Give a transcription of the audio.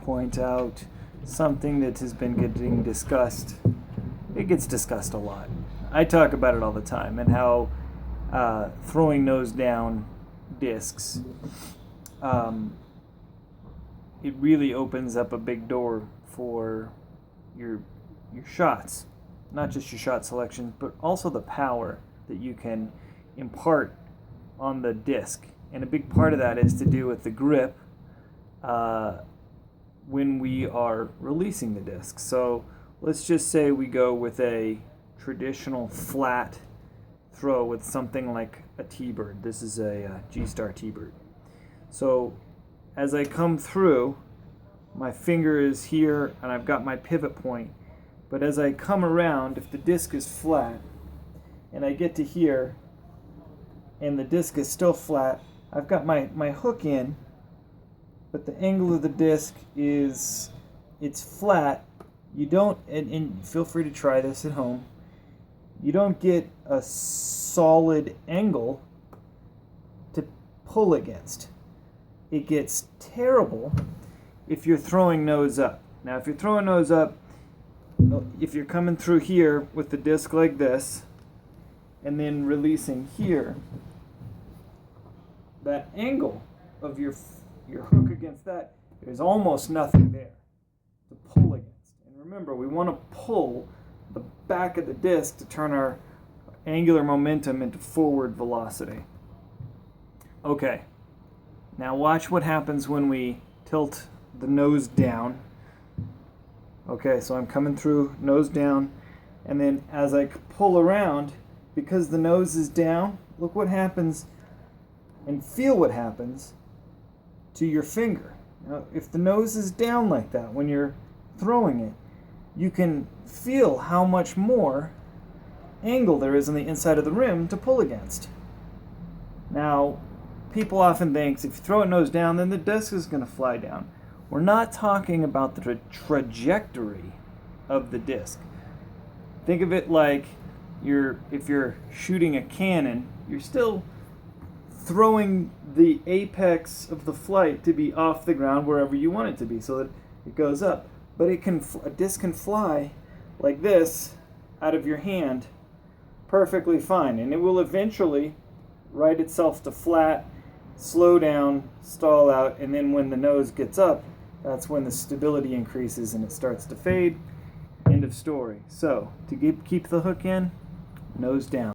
point out something that has been getting discussed. It gets discussed a lot. I talk about it all the time, and how throwing nose down discs, it really opens up a big door for your shots. Not just your shot selection, but also the power that you can impart on the disc. And a big part of that is to do with the grip when we are releasing the disc. So let's just say we go with a traditional flat throw with something like a T-bird. This is a G-Star T-bird. So as I come through, my finger is here and I've got my pivot point. But as I come around, if the disc is flat and I get to here and the disc is still flat, I've got my hook in, but the angle of the disc is, it's flat. You don't, and feel free to try this at home, you don't get a solid angle to pull against. It gets terrible if you're throwing nose up. Now if you're throwing nose up, if you're coming through here with the disc like this and then releasing here, that angle of your hook against that, there's almost nothing there to pull against. And remember, we want to pull the back of the disc to turn our angular momentum into forward velocity. Okay, now watch what happens when we tilt the nose down. Okay, so I'm coming through nose down, and then as I pull around, because the nose is down, look what happens and feel what happens to your finger. Now, if the nose is down like that when you're throwing it, you can feel how much more angle there is on the inside of the rim to pull against. Now, people often think if you throw it nose down, then the disc is going to fly down. We're not talking about the trajectory of the disc. Think of it like if you're shooting a cannon, you're still throwing the apex of the flight to be off the ground wherever you want it to be so that it goes up. But a disc can fly like this out of your hand perfectly fine, and it will eventually right itself to flat, slow down, stall out, and then when the nose gets up, that's when the stability increases and it starts to fade. End of story. So to keep the hook in, nose down.